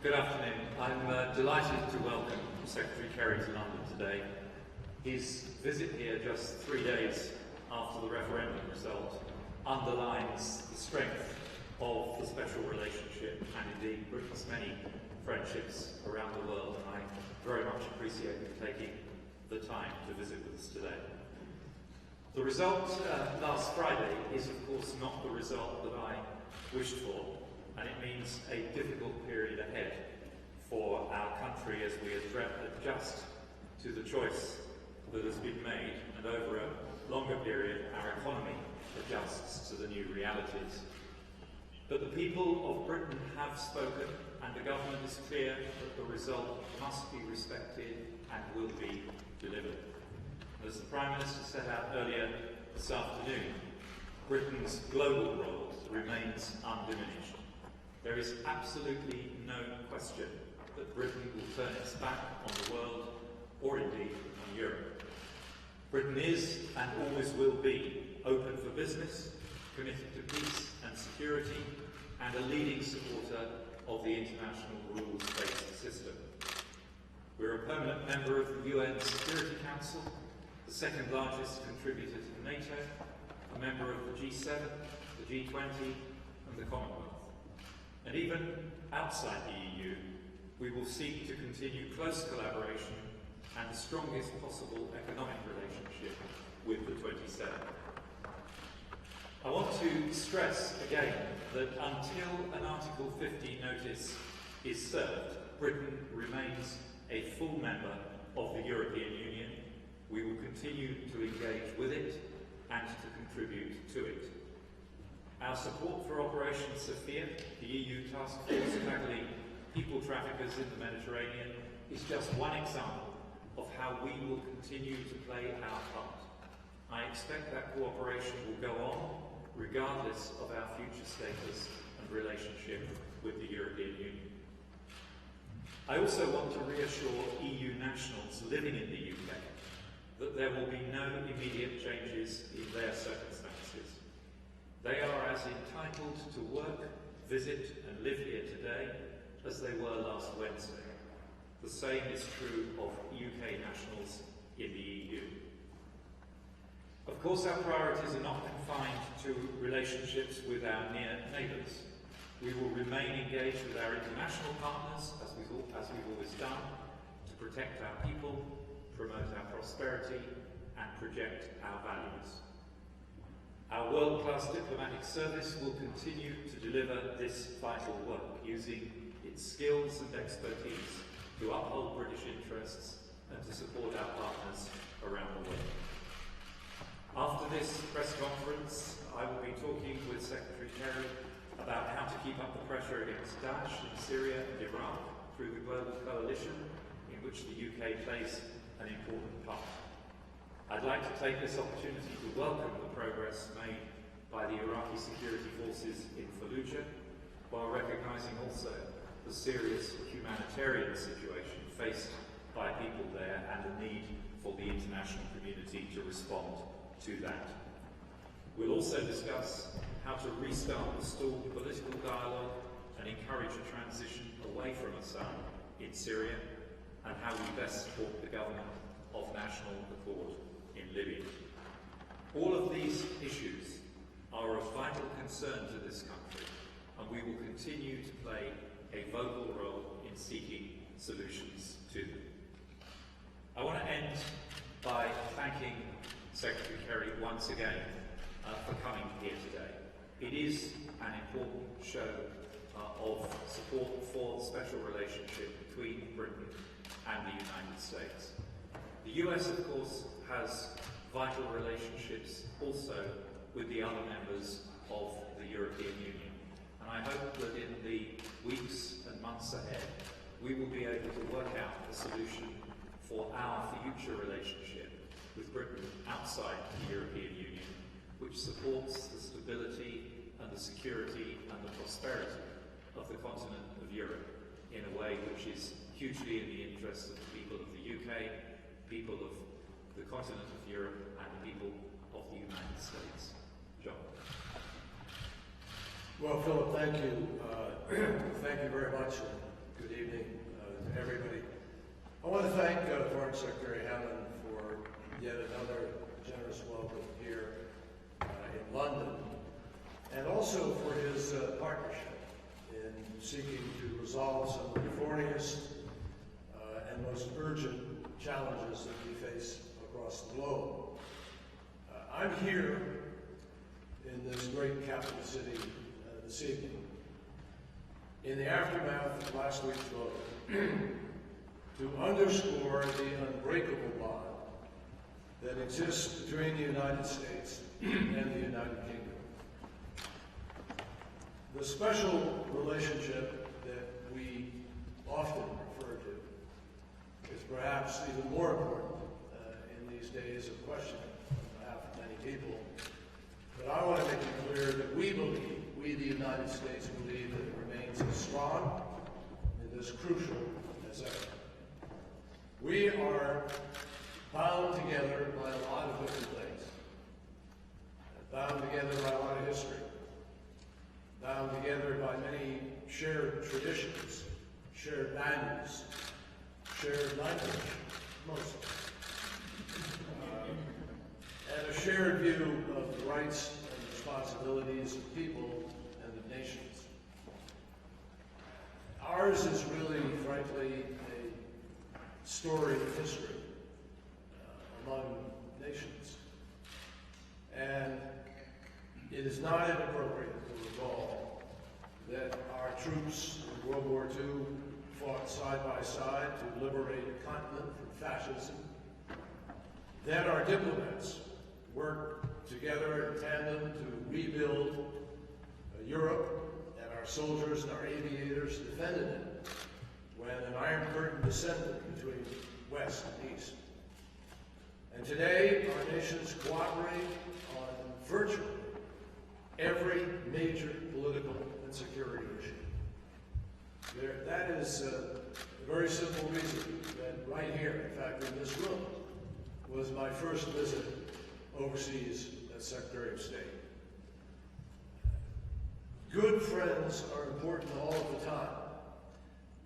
Good afternoon. I'm delighted to welcome Secretary Kerry to London today. His visit here just 3 days after the referendum result underlines the strength of the special relationship and indeed Britain's many friendships around the world, and I very much appreciate you taking the time to visit with us today. The result last Friday is of course not the result that I wished for, and it means a difficult period ahead for our country as we adjust to the choice that has been made, and over a longer period our economy adjusts to the new realities. But the people of Britain have spoken, and the government is clear that the result must be respected and will be delivered. As the Prime Minister set out earlier this afternoon, Britain's global role remains undiminished. There is absolutely no question that Britain will turn its back on the world, or indeed on Europe. Britain is, and always will be, open for business, committed to peace and security, and a leading supporter of the international rules-based system. We're a permanent member of the UN Security Council, the second largest contributor to NATO, a member of the G7, the G20, and the Commonwealth. And even outside the EU, we will seek to continue close collaboration and the strongest possible economic relationship with the 27. I want to stress again that until an Article 50 notice is served, Britain remains a full member of the European Union. We will continue to engage with it and to contribute to it. Our support for Operation Sophia, the EU task force tackling people traffickers in the Mediterranean, is just one example of how we will continue to play our part. I expect that cooperation will go on regardless of our future status and relationship with the European Union. I also want to reassure EU nationals living in the UK that there will be no immediate changes in their circumstances. They are as entitled to work, visit and live here today as they were last Wednesday. The same is true of UK nationals in the EU. Of course, our priorities are not confined to relationships with our near neighbours. We will remain engaged with our international partners, as we've always done, to protect our people, promote our prosperity, and project our values. Our world-class diplomatic service will continue to deliver this vital work, using its skills and expertise to uphold British interests and to support our partners around the world. After this press conference, I will be talking with Secretary Kerry about how to keep up the pressure against Daesh in Syria and Iraq through the global coalition in which the UK plays an important part. I'd like to take this opportunity to welcome the progress made by the Iraqi security forces in Fallujah, while recognising also the serious humanitarian situation faced by people there and the need for the international community to respond to that. We'll also discuss how to restart the stalled political dialogue and encourage a transition away from Assad in Syria, and how we best support the government of national accord in Libya. All of these issues are of vital concern to this country, and we will continue to play a vocal role in seeking solutions to them. I want to end by thanking Secretary Kerry once again for coming here today. It is an important show of support for the special relationship between Britain and the United States. The US, of course, has vital relationships also with the other members of the European Union. And I hope that in the weeks and months ahead, we will be able to work out a solution for our future relationship with Britain outside the European Union, which supports the stability and the security and the prosperity of the continent of Europe in a way which is hugely in the interest of the people of the UK, people of the continent of Europe, and the people of the United States. John. Well, Philip, thank you. Thank you very much. Good Good evening to everybody. I want to thank Foreign Secretary Hammond for yet another generous welcome here in London, and also for his partnership in seeking to resolve some of the thorniest and most urgent challenges that we face across the globe. I'm here in this great capital city this evening in the aftermath of last week's vote to underscore the unbreakable bond that exists between the United States and the United Kingdom. The special relationship that we often refer to is perhaps even more important in these days of questioning on behalf of many people. But I want to make it clear that we, the United States, believe that it remains as strong and as crucial as ever. We are bound together by a lot of different things. Bound together by a lot of history. Bound together by many shared traditions, shared values, shared language, mostly. And a shared view of the rights and responsibilities of people and of nations. Ours is really, frankly, a story of history among nations. And it is not inappropriate to recall that our troops in World War II fought side by side to liberate a continent from fascism. Then our diplomats worked together in tandem to rebuild Europe, and our soldiers and our aviators defended it when an Iron Curtain descended between West and East. And today, our nations cooperate on virtually every major political and security issue. That is a very simple reason that right here, in fact, in this room, was my first visit overseas as Secretary of State. Good friends are important all of the time,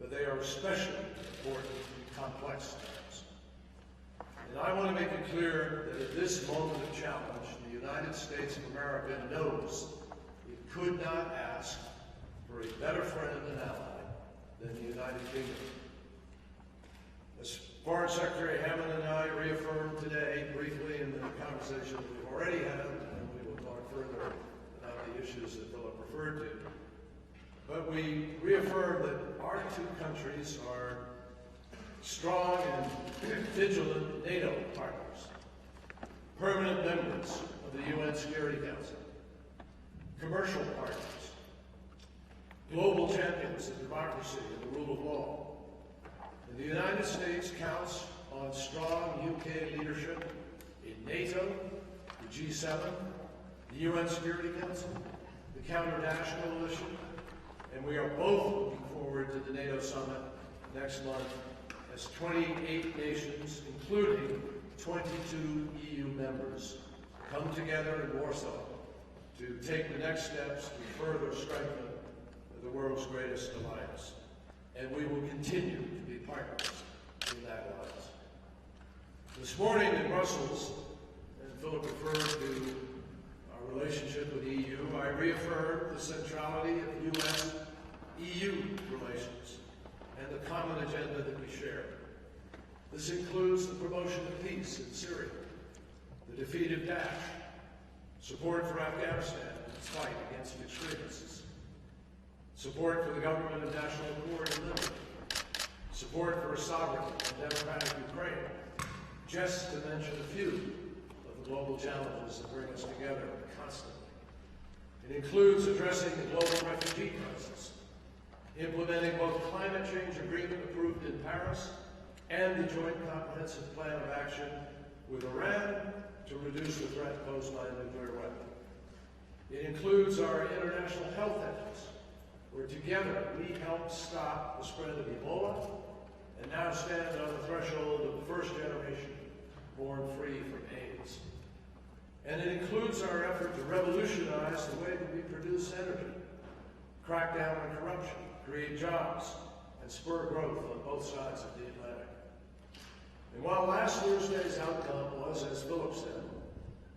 but they are especially important in complex times. And I want to make it clear that at this moment of challenge, the United States of America knows it could not ask for a better friend and ally than the United Kingdom. As Foreign Secretary Hammond and I reaffirmed today, briefly in the conversation that we've already had, and we will talk further about the issues that Philip referred to, but we reaffirmed that our two countries are strong and vigilant NATO partners, permanent members of the UN Security Council, commercial partners, global champions of democracy and the rule of law. And the United States counts on strong UK leadership in NATO, the G7, the UN Security Council, the Counter-Daesh Coalition, and we are both looking forward to the NATO summit next month as 28 nations, including 22 EU members, come together in Warsaw to take the next steps to further strengthen the world's greatest alliance. And we will continue to be partners in that alliance. This morning in Brussels, and Philip referred to our relationship with the EU, I reaffirmed the centrality of US-EU relations and the common agenda that we share. This includes the promotion of peace in Syria, the defeat of Daesh, support for Afghanistan and its fight against extremists, support for the government of national accord in Libya, support for a sovereign and democratic Ukraine, just to mention a few of the global challenges that bring us together constantly. It includes addressing the global refugee crisis, implementing both climate change agreement approved in Paris and the Joint Comprehensive Plan of Action with Iran to reduce the threat posed by a nuclear weapon. It includes our international health efforts, where together we help stop the spread of Ebola and now stand on the threshold of the first generation born free from AIDS. And it includes our effort to revolutionize the way that we produce energy, crack down on corruption, create jobs, and spur growth on both sides of the Atlantic. And while last Thursday's outcome was, as Philip said,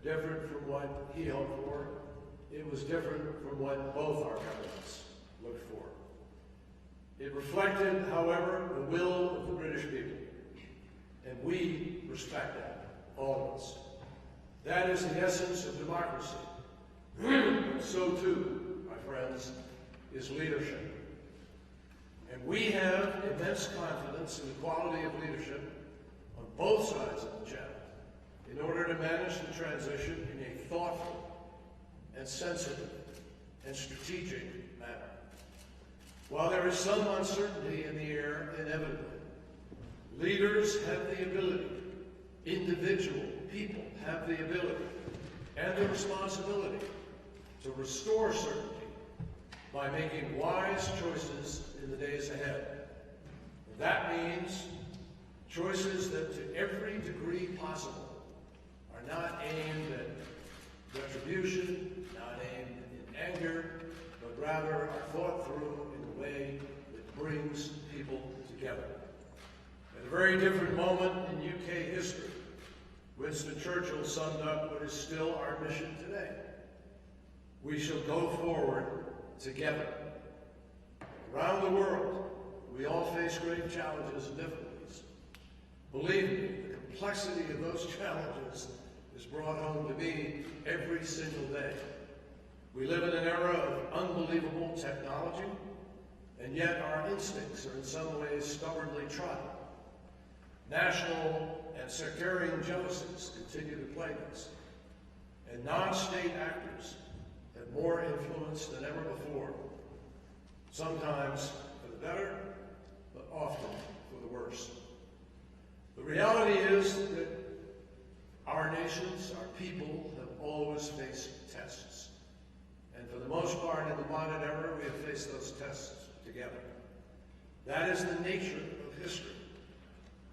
different from what he hoped for, it was different from what both our governments looked for. It reflected, however, the will of the British people, and we respect that, all of us. That is the essence of democracy. So too, my friends, is leadership. And we have immense confidence in the quality of leadership on both sides of the channel in order to manage the transition in a thoughtful and sensitive and strategic manner. While there is some uncertainty in the air, inevitably, leaders have the ability, individual people have the ability and the responsibility to restore certainty by making wise choices in the days ahead. That means choices that to every degree possible are not aimed at retribution, not aimed in anger, but rather are thought through in a way that brings people together. At a very different moment in UK history, Winston Churchill summed up what is still our mission today. We shall go forward together. Around the world, we all face great challenges and difficulties. Believe me, the complexity of those challenges is brought home to me every single day. We live in an era of unbelievable technology, and yet our instincts are in some ways stubbornly trodden. National and sectarian jealousies continue to plague us, and non-state actors have more influence than ever before, sometimes for the better, but often for the worse. The reality is that our nations, our people, have always faced tests. And for the most part, in the modern era, we have faced those tests together. That is the nature of history.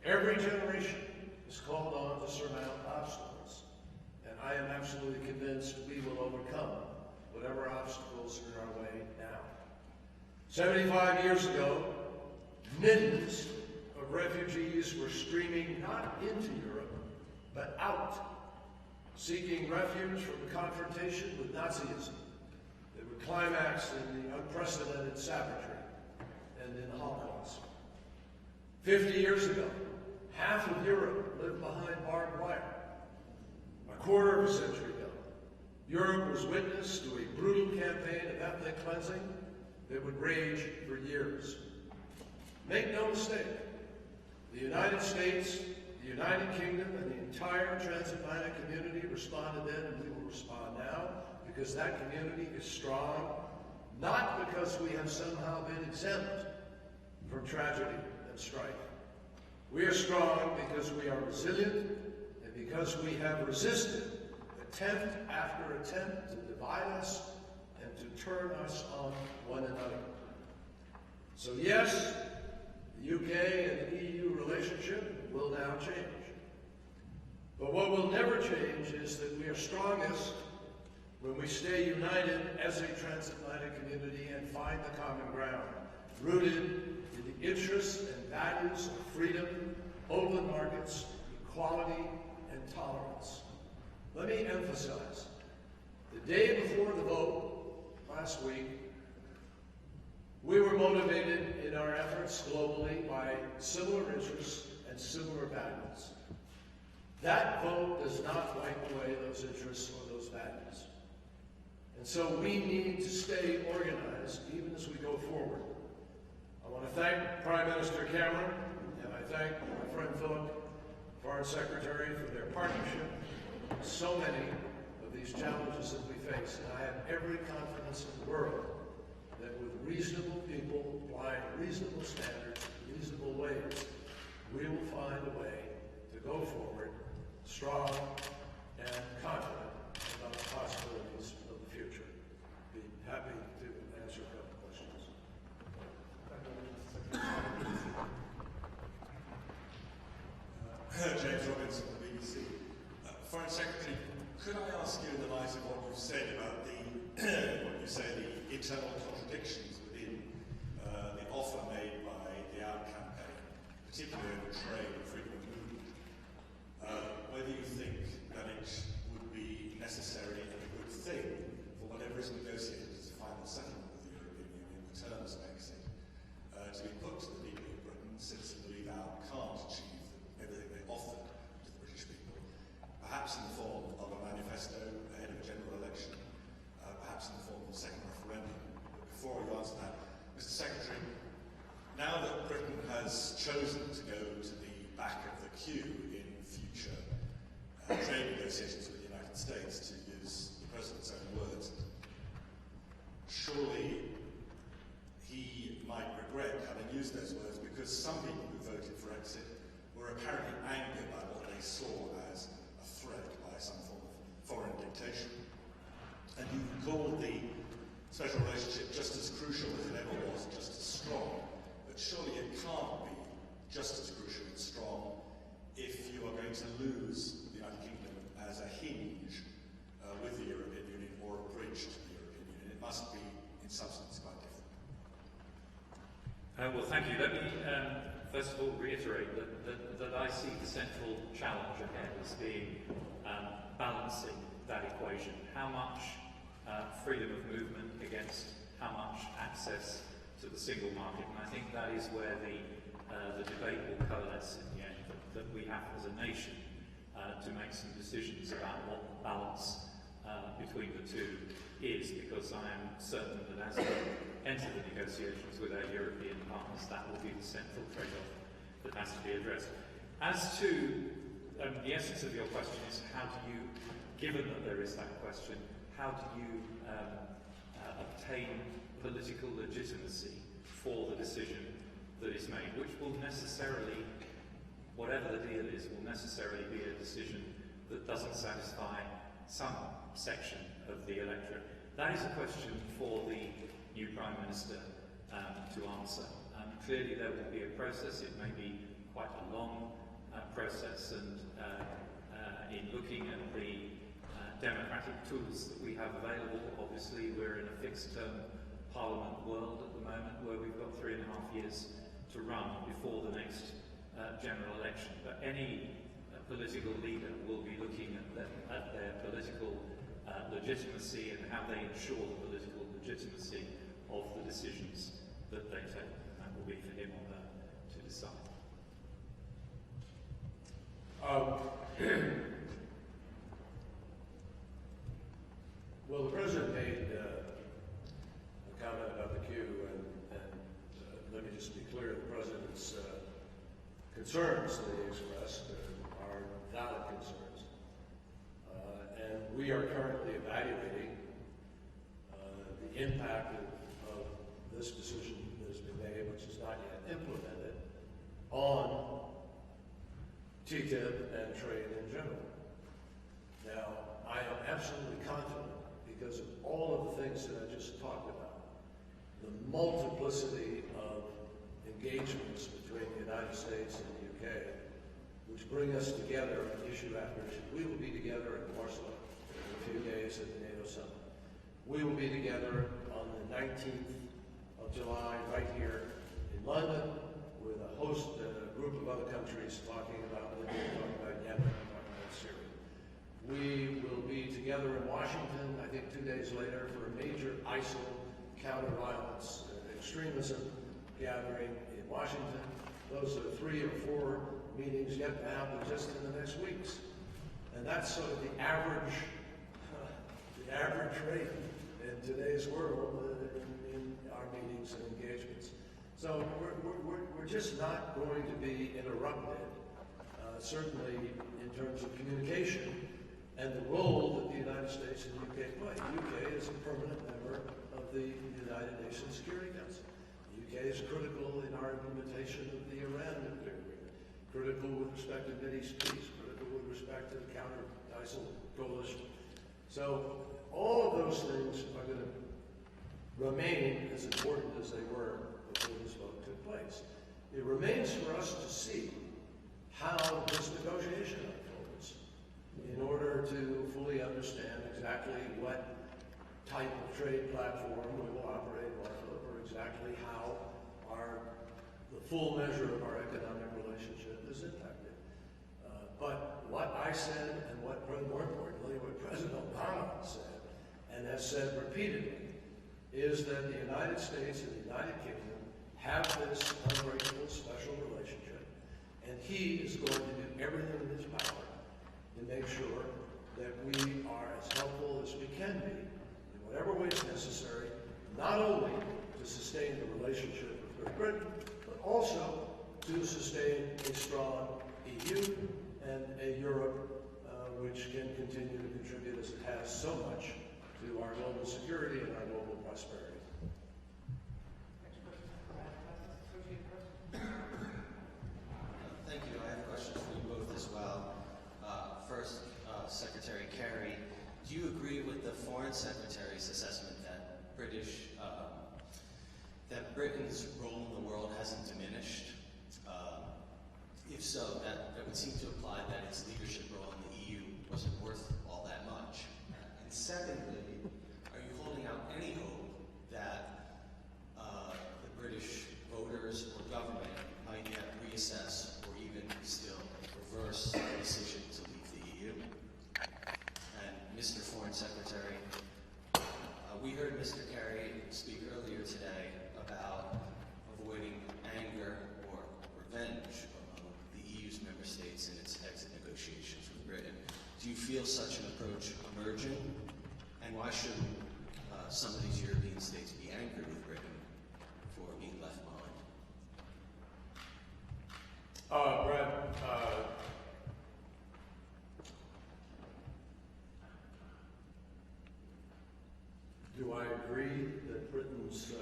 Every generation is called on to surmount obstacles, and I am absolutely convinced we will overcome whatever obstacles are in our way now. 75 years ago, millions of refugees were streaming not into Europe, but out, seeking refuge from the confrontation with Nazism that would climax in the unprecedented savagery and in the Holocaust. 50 years ago, half of Europe lived behind barbed wire. A quarter of a century ago, Europe was witness to a brutal campaign of ethnic cleansing that would rage for years. Make no mistake, the United States, the United Kingdom, and the entire transatlantic community responded then, and we will respond now, because that community is strong, not because we have somehow been exempt from tragedy and strife. We are strong because we are resilient, and because we have resisted attempt after attempt to divide us and to turn us on one another. So yes, the UK and the EU relationship will now change. But what will never change is that we are strongest when we stay united as a transatlantic community and find the common ground, rooted in the interests and values of freedom, open markets, equality, and tolerance. Let me emphasize, the day before the vote last week, we were motivated in our efforts globally by similar interests and similar values. That vote does not wipe away those interests or those values. And so we need to stay organized even as we go forward. I want to thank Prime Minister Cameron, and I thank my friend Philip, Foreign Secretary, for their partnership in so many of these challenges that we face. And I have every confidence in the world that with reasonable people applying reasonable standards, reasonable ways, we will find a way to go forward strong and confident about the possibilities of the future. Be happy to answer a couple questions. James Robinson, the BBC. Foreign Secretary, could I ask you, in the light of what you said about the internal contradictions within the offer made by the Out campaign, particularly over trade and freedom of movement, whether you think that it would be necessary and a good thing for whatever is negotiated as a final settlement with the European Union, the terms of exit, to be put to the people of Britain, since they believe Out can't achieve everything they offer to the British people, perhaps in the form of a manifesto ahead of a general election, perhaps in the form of a second referendum. But before you answer that, Mr. Secretary, now that Britain has chosen to go to the back of the queue in future trade negotiations with the United States, to use the President's own words, surely he might regret having used those words, because some people who voted for exit were apparently angered by what they saw as a threat by some form of foreign dictation. And you called the special relationship just as crucial as it ever was, just as strong. But surely it can't be just as crucial and strong if you are going to lose the United Kingdom as a hinge with the European Union, or a bridge to the European Union. It must be, in substance, quite different. Well, thank you. Let me first of all reiterate that I see the central challenge ahead as being balancing that equation. How much freedom of movement against how much access to the single market, and I think that is where the debate will coalesce in the end, that we have as a nation to make some decisions about what the balance between the two is, because I am certain that as we enter the negotiations with our European partners, that will be the central trade-off that has to be addressed. As to the essence of your question is, how do you, given that there is that question, how do you obtain political legitimacy for the decision that is made, which will necessarily, whatever the deal is, will necessarily be a decision that doesn't satisfy some section of the electorate. That is a question for the new Prime Minister to answer. Clearly there will be a process. It may be quite a long process, and in looking at the democratic tools that we have available, obviously we're in a fixed-term Parliament world at the moment, where we've got 3.5 years to run before the next general election. But any political leader will be looking at their political legitimacy and how they ensure the political legitimacy of the decisions that they take. And that will be for him or her to decide. Well, the President made a comment about the queue, and let me just be clear, the President's concerns that he expressed are valid concerns. And we are currently evaluating the impact of this decision that has been made, which is not yet implemented, on TTIP and trade in general. Now, I am absolutely confident, because of all of the things that I just talked about, the multiplicity of engagements between the United States and the UK, which bring us together on issue after issue. We will be together in Warsaw in a few days at the NATO summit. We will be together on the 19th of July right here in London with a host, a group of other countries talking about Libya, talking about Yemen, talking about Syria. We will be together in Washington, I think 2 days later, for a major ISIL counter-violence extremism gathering in Washington. Those are 3 or 4 meetings yet to happen just in the next weeks. And that's sort of the average rate in today's world in our meetings and engagements. So we're just not going to be interrupted, certainly in terms of communication and the role that the United States and the UK play. The UK is a permanent member of the United Nations Security Council. The UK is critical in our implementation of the Iran nuclear agreement, critical with respect to Mideast peace, critical with respect to the counter-ISIL coalition. So all of those things are going to remain as important as they were before this vote took place. It remains for us to see how this negotiation unfolds in order to fully understand exactly what type of trade platform we will operate off of, or exactly how the full measure of our economic relationship is impacted. But what I said, and more importantly, what President Obama said, and has said repeatedly, is that the United States and the United Kingdom have this unbreakable special relationship, and he is going to do everything in his power to make sure that we are as helpful as we can be in whatever way is necessary, not only to sustain the relationship with Great Britain, but also to sustain a strong EU and a Europe which can continue to contribute as it has so much to our global security and our global prosperity. Thank you. I have questions for you both as well. First, Secretary Kerry, do you agree with the Foreign Secretary's assessment that Britain's role in the world hasn't diminished? If so, that would seem to imply that its leadership role in the EU wasn't worth all that much. And secondly, are you holding out any hope that the British voters or government might yet reassess or even still reverse the decision to leave the EU? And Mr. Foreign Secretary, we heard Mr. Kerry speak earlier today about avoiding anger or revenge among the EU's member states in its exit negotiations with Britain. Do you feel such an approach emerging? And why shouldn't some of these European states be angry with Britain for being left behind? Brad, do I agree that Britain's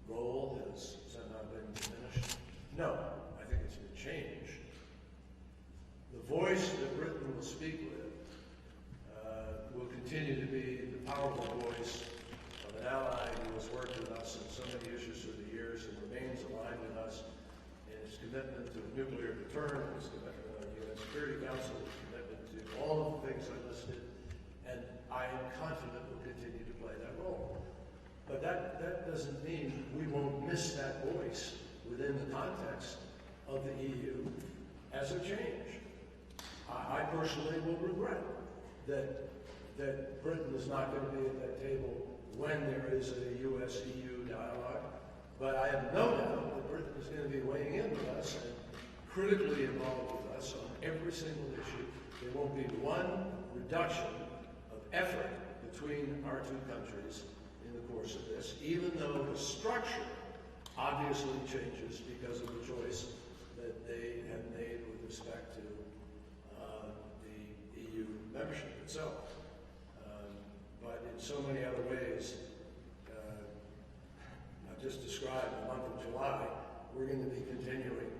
role has somehow been diminished? No, I think it's been changed. The voice that Britain will speak with will continue to be the powerful voice of an ally who has worked with us on so many issues through the years and remains aligned with us in its commitment to nuclear deterrent, its commitment to the UN Security Council, its commitment to all of the things I listed, and I am confident will continue to play that role. But that doesn't mean we won't miss that voice within the context of the EU as a change. I personally will regret that Britain is not going to be at that table when there is a US-EU dialogue, but I have no doubt that Britain is going to be weighing in with us and critically involved with us on every single issue. There won't be one reduction of effort between our two countries in the course of this, even though the structure obviously changes because of the choice that they have made with respect to the EU membership itself. But in so many other ways, I've just described the month of July, we're going to be continuing,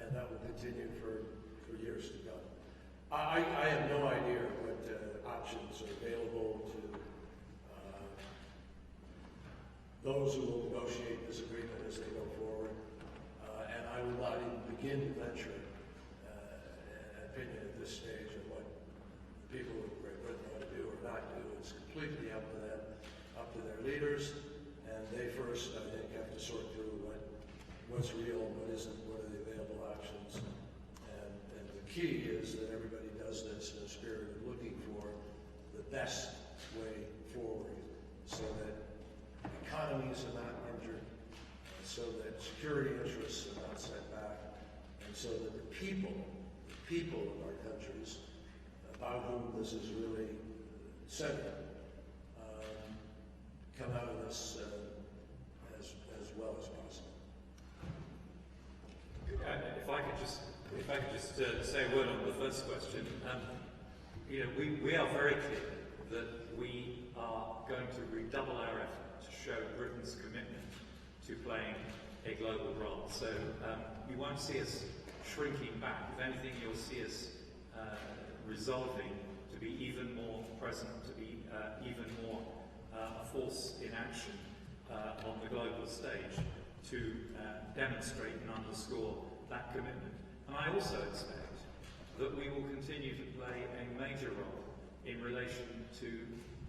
and that will continue for years to come. I have no idea what options are available to those who will negotiate this agreement as they go forward, and I will not even begin to venture an opinion at this stage of what the people of Great Britain want to do or not do. It's completely up to them, up to their leaders, and they first, I think, have to sort through what's real, what isn't, what are the available options, and the key is that everybody does this in a spirit of looking for the best way forward so that economies are not injured, so that security interests are not set back, and so that the people of our countries, about whom this is really centered, come out of this as well as possible. If I could just say a word on the first question. We are very clear that we are going to redouble our effort to show Britain's commitment to playing a global role. So you won't see us shrinking back. If anything, you'll see us resolving to be even more present, to be even more a force in action on the global stage to demonstrate and underscore that commitment. And I also expect that we will continue to play a major role in relation to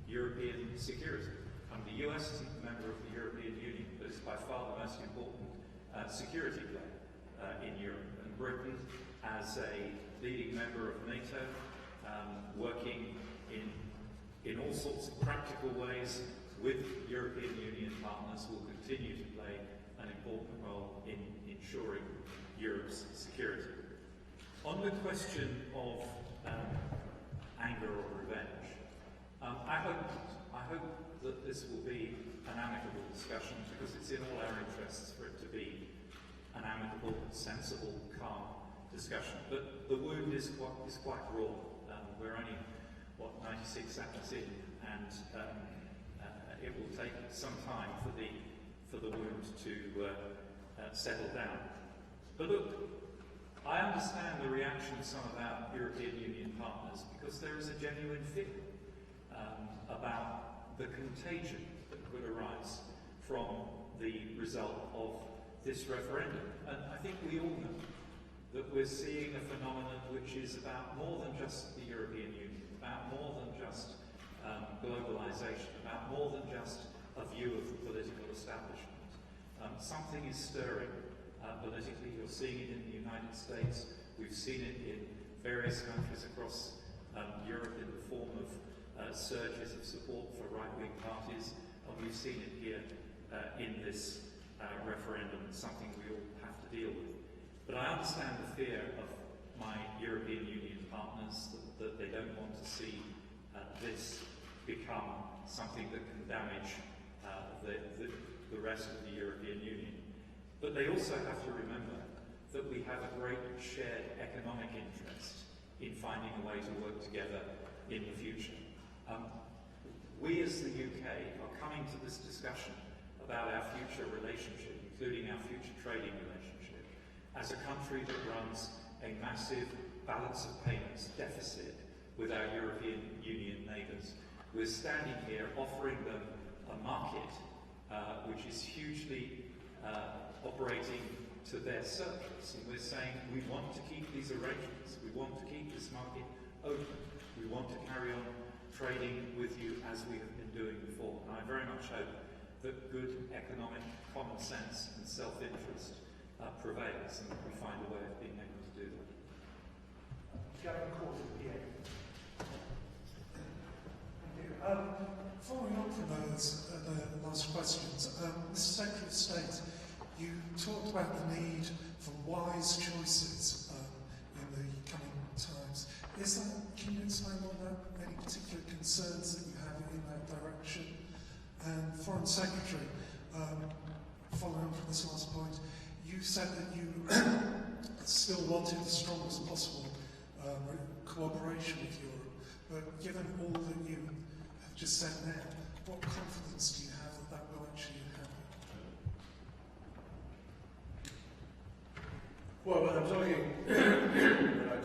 European security. The US isn't a member of the European Union, but it's by far the most important security player in Europe. And Britain, as a leading member of NATO, working in all sorts of practical ways with European Union partners, will continue to play an important role in ensuring Europe's security. On the question of anger or revenge, I hope that this will be an amicable discussion, because it's in all our interests for it to be an amicable, sensible, calm discussion. But the wound is quite raw. We're only, 96 seconds in, and it will take some time for the wound to settle down. But look, I understand the reaction of some of our European Union partners, because there is a genuine fear about the contagion that could arise from the result of this referendum. And I think we all know that we're seeing a phenomenon which is about more than just the European Union, about more than just globalization, about more than just a view of the political establishment. Something is stirring politically. You're seeing it in the United States. We've seen it in various countries across Europe in the form of surges of support for right-wing parties, and we've seen it here in this referendum. It's something we all have to deal with. But I understand the fear of my European Union partners that they don't want to see this become something that can damage the rest of the European Union. But they also have to remember that we have a great shared economic interest in finding a way to work together in the future. We as the UK are coming to this discussion about our future relationship, including our future trading relationship, as a country that runs a massive balance of payments deficit with our European Union neighbours. We're standing here offering them a market which is hugely operating to their surplus, and we're saying we want to keep these arrangements, we want to keep this market open, we want to carry on trading with you as we have been doing before. And I very much hope that good economic common sense and self-interest prevails, and that we find a way of being able to do that. Gavin Court, PA. Thank you. Following on from those the last questions, Mr. Secretary of State, you talked about the need for wise choices in the coming times. Can you explain more about any particular concerns that you have in that direction? And Foreign Secretary, following on from this last point, you said that you still wanted the strongest possible cooperation with Europe, but given all that you have just said now, what confidence do you have that that will actually happen? Well, when I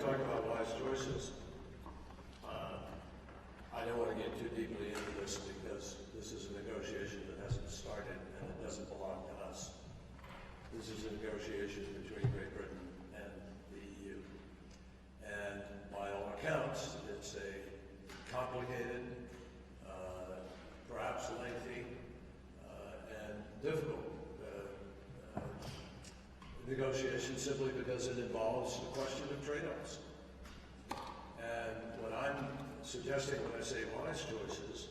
talk about wise choices, I don't want to get too deeply into this, because this is a negotiation that hasn't started and it doesn't belong to us. This is a negotiation between Great Britain and the EU. And by all accounts, it's a complicated, perhaps lengthy, and difficult negotiation, simply because it involves the question of trade-offs. And what I'm suggesting when I say wise choices,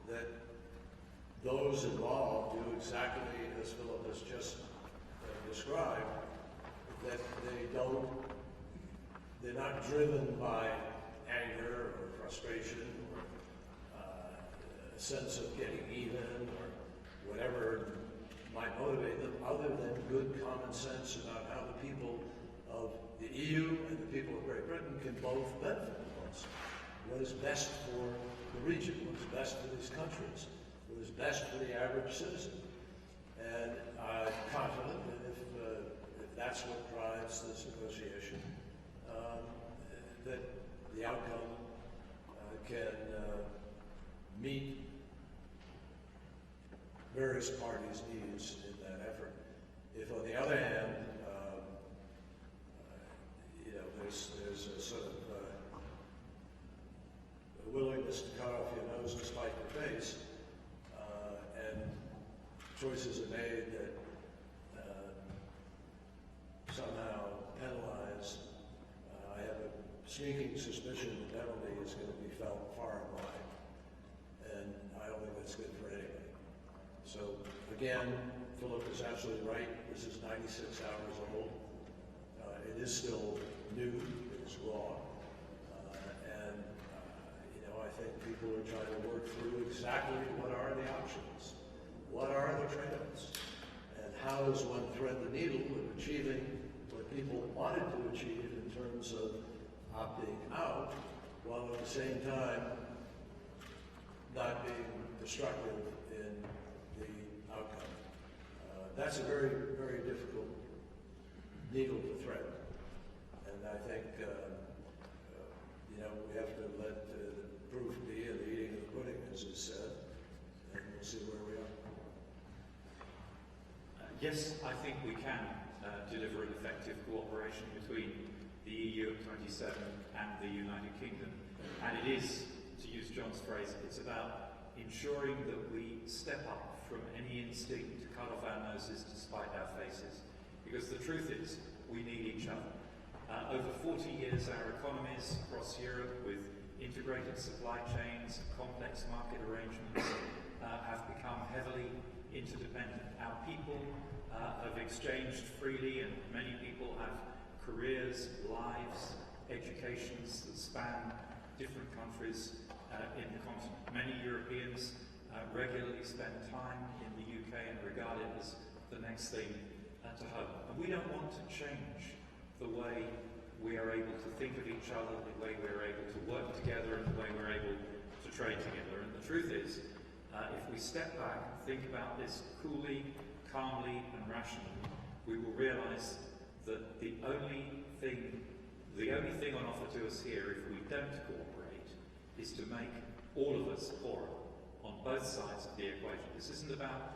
that those involved do exactly as Philip has just described, that they're not driven by anger or frustration or a sense of getting even or whatever might motivate them, other than good common sense about how the people of the EU and the people of Great Britain can both benefit from us. What is best for the region, what is best for these countries, what is best for the average citizen. And I'm confident that if that's what drives this negotiation, that the outcome can meet various parties' needs in that effort. If, on the other hand, there's a sort of a willingness to cut off your nose and spite your face, choices are made that somehow penalize. I have a sneaking suspicion the penalty is going to be felt far and wide, and I don't think that's good for anybody. So again, Philip is absolutely right. This is 96 hours old. It is still new. It is raw, and you know, I think people are trying to work through exactly what are the options, what are the trade-offs, and how does one thread the needle of achieving what people wanted to achieve in terms of opting out, while at the same time not being destructive in the outcome. That's a very, very difficult needle to thread. And I think, you know, we have to let the proof be in the eating of the pudding, as is said, and we'll see where we are. Yes, I think we can deliver an effective cooperation between the EU of 27 and the United Kingdom. And it is, to use John's phrase, it's about ensuring that we step up from any instinct to cut off our noses to spite our faces. Because the truth is, we need each other. Over 40 years, our economies across Europe, with integrated supply chains, complex market arrangements, have become heavily interdependent. Our people have exchanged freely, and many people have careers, lives, educations that span different countries in the continent. Many Europeans regularly spend time in the UK and regard it as the next thing to home. And we don't want to change the way we are able to think of each other, the way we're able to work together, and the way we're able to trade together. And the truth is, if we step back and think about this coolly, calmly, and rationally, we will realize that the only thing on offer to us here, if we don't cooperate, is to make all of us poorer on both sides of the equation. This isn't about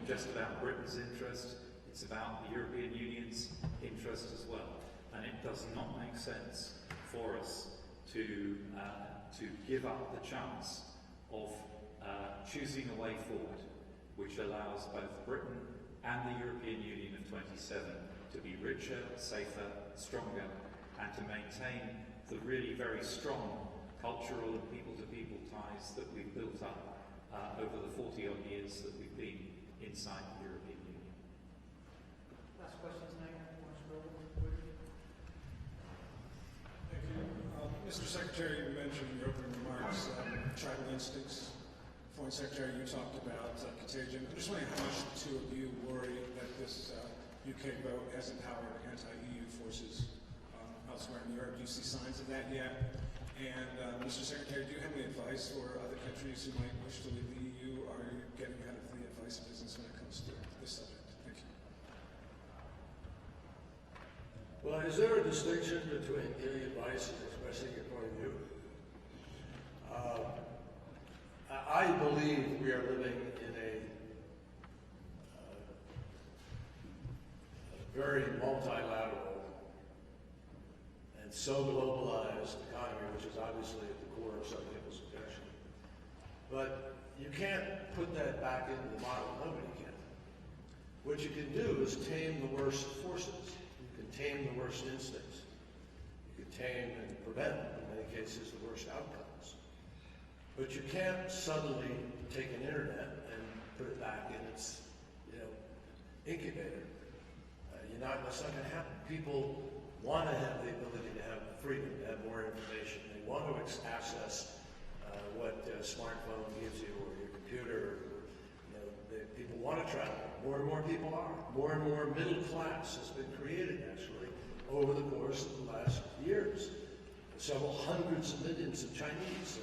just about Britain's interest, it's about the European Union's interest as well. And it does not make sense for us to give up the chance of choosing a way forward which allows both Britain and the European Union of 27 to be richer, safer, stronger, and to maintain the really very strong cultural and people-to-people ties that we've built up over the 40-odd years that we've been inside the European Union. Last question tonight. Thank you. Mr. Secretary, you mentioned in your opening remarks tribal instincts. Foreign Secretary, you talked about contagion. I'm just wondering how much the two of you worry that this UK vote has empowered anti-EU forces elsewhere in Europe. Do you see signs of that yet? And Mr. Secretary, do you have any advice for other countries who might wish to leave the EU? Or are you getting ahead of the advice business when it comes to this subject? Thank you. Well, is there a distinction between giving advice and expressing your point of view? I believe we are living in a very multilateral and so globalized economy, which is obviously at the core of some people's objection. But you can't put that back into the model. Nobody can. What you can do is tame the worst forces. You can tame the worst instincts. You can tame and prevent, in many cases, the worst outcomes. But you can't suddenly take an internet and put it back in its, incubator. That's not going to happen. People want to have the ability to have freedom, to have more information. They want to access what a smartphone gives you, or your computer. People want to travel. More and more people are. More and more middle class has been created, actually, over the course of the last years. Several hundreds of millions of Chinese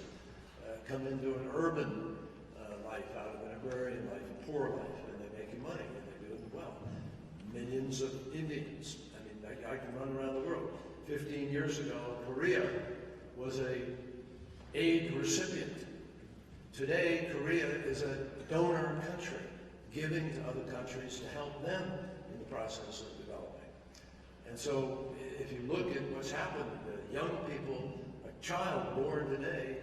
come into an urban life out of an agrarian life, a poor life, and they're making money, and they're doing well. Millions of Indians. I can run around the world. 15 years ago, Korea was an aid recipient. Today, Korea is a donor country, giving to other countries to help them in the process of developing. And so, if you look at what's happened, young people, a child born today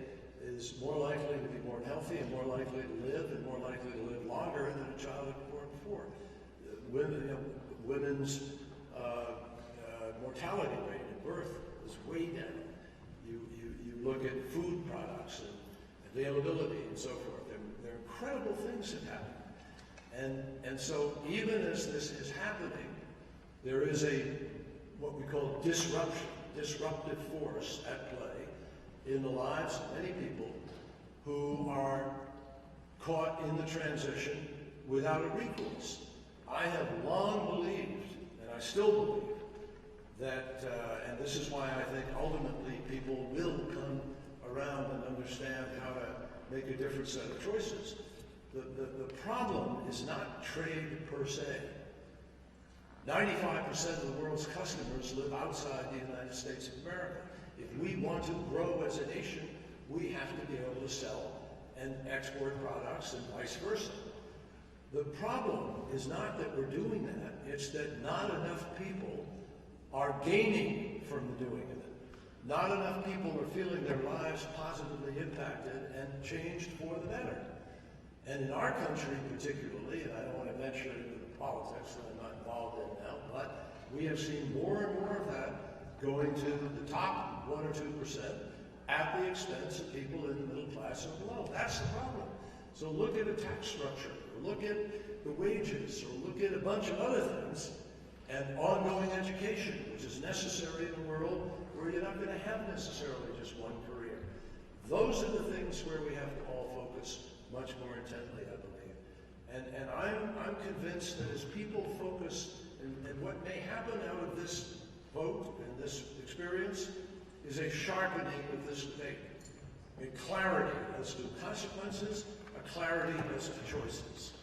is more likely to be born healthy and more likely to live and more likely to live longer than a child at born before. Women's mortality rate at birth is way down. You look at food products and availability and so forth. There are incredible things that happen. And so even as this is happening, there is what we call disruptive force at play in the lives of many people who are caught in the transition without a recourse. I have long believed, and I still believe, that, and this is why I think ultimately people will come around and understand how to make a different set of choices. The problem is not trade per se. 95% of the world's customers live outside the United States of America. If we want to grow as a nation, we have to be able to sell and export products and vice versa. The problem is not that we're doing that, it's that not enough people are gaining from the doing of it. Not enough people are feeling their lives positively impacted and changed for the better. And in our country particularly, and I don't want to venture into the politics that I'm not involved in now, but we have seen more and more of that going to the top 1 or 2% at the expense of people in the middle class or below. That's the problem. So look at a tax structure, or look at the wages, or look at a bunch of other things, and ongoing education, which is necessary in a world where you're not going to have necessarily just one career. Those are the things where we have to all focus much more intently, I believe. And I'm convinced that as people focus, and what may happen out of this vote and this experience is a sharpening of this debate, a clarity as to consequences, a clarity as to choices.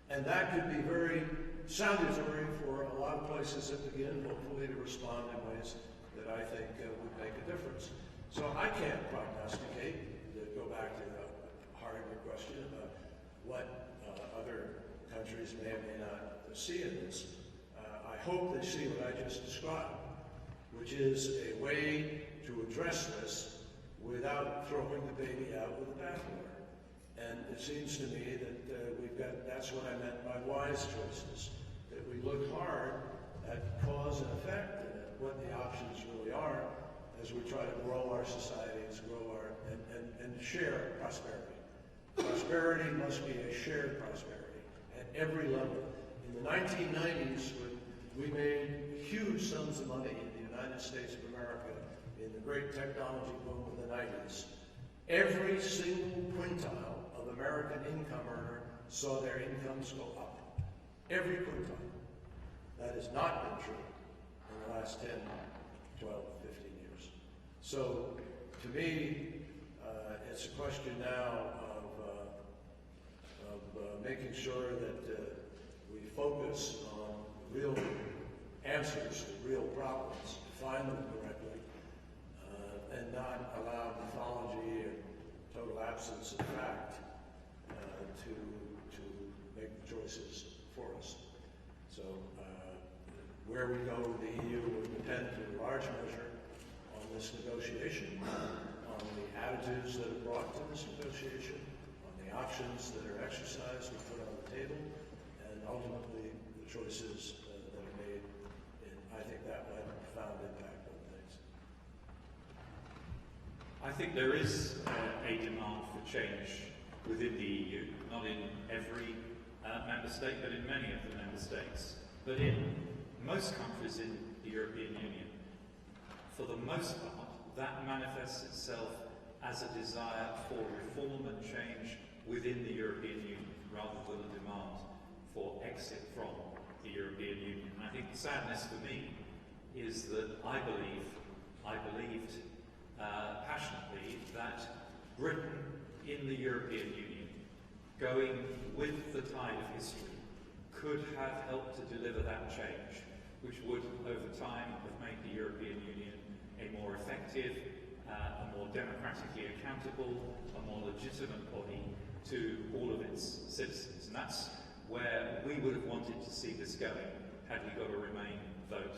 And that could be very salutary for a lot of places that begin, hopefully, to respond in ways that I think would make a difference. So I can't prognosticate, to go back to the heart of your question about what other countries may or may not see in this. I hope they see what I just described, which is a way to address this without throwing the baby out with the bathwater. And it seems to me that that's what I meant by wise choices, that we look hard at cause and effect and at what the options really are as we try to grow our societies, and share prosperity. Prosperity must be a shared prosperity at every level. In the 1990s, when we made huge sums of money in the United States of America in the great technology boom of the 90s, every single quintile of American income earner saw their incomes go up. Every quintile. That has not been true in the last 10, 12, 15 years. So, to me, it's a question now of making sure that we focus on real answers to real problems, define them correctly, and not allow mythology and total absence of fact to make the choices for us. So where we go with the EU will depend to a large measure on this negotiation, on the attitudes that are brought to this negotiation, on the options that are exercised and put on the table, and ultimately the choices that are made. And I think that will have a profound impact on things. I think there is a demand for change within the EU, not in every member state, but in many of the member states. But in most countries in the European Union, for the most part, that manifests itself as a desire for reform and change within the European Union, rather than a demand for exit from the European Union. And I think the sadness for me is that I believed passionately that Britain in the European Union, going with the tide of history, could have helped to deliver that change, which would, over time, have made the European Union a more effective, a more democratically accountable, a more legitimate body to all of its citizens. And that's where we would have wanted to see this going had we got a Remain vote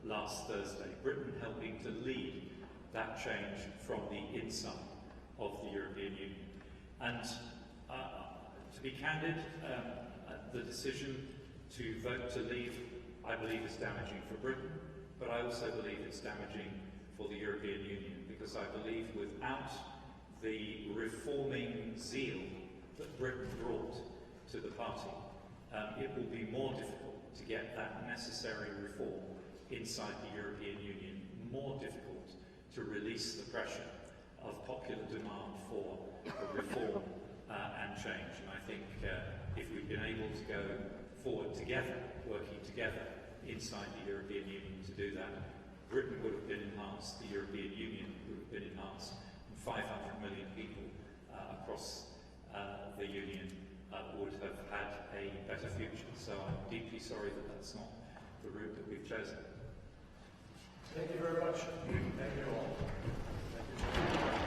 last Thursday. Britain helping to lead that change from the inside of the European Union. And to be candid, the decision to vote to leave, I believe, is damaging for Britain, but I also believe it's damaging for the European Union, because I believe without the reforming zeal that Britain brought to the party, it will be more difficult to get that necessary reform inside the European Union, more difficult to release the pressure of popular demand for reform and change. And I think if we'd been able to go forward together, working together inside the European Union to do that, Britain would have been enhanced, the European Union would have been enhanced, and 500 million people across the Union would have had a better future. So I'm deeply sorry that that's not the route that we've chosen. Thank you very much. Thank you all. Thank you.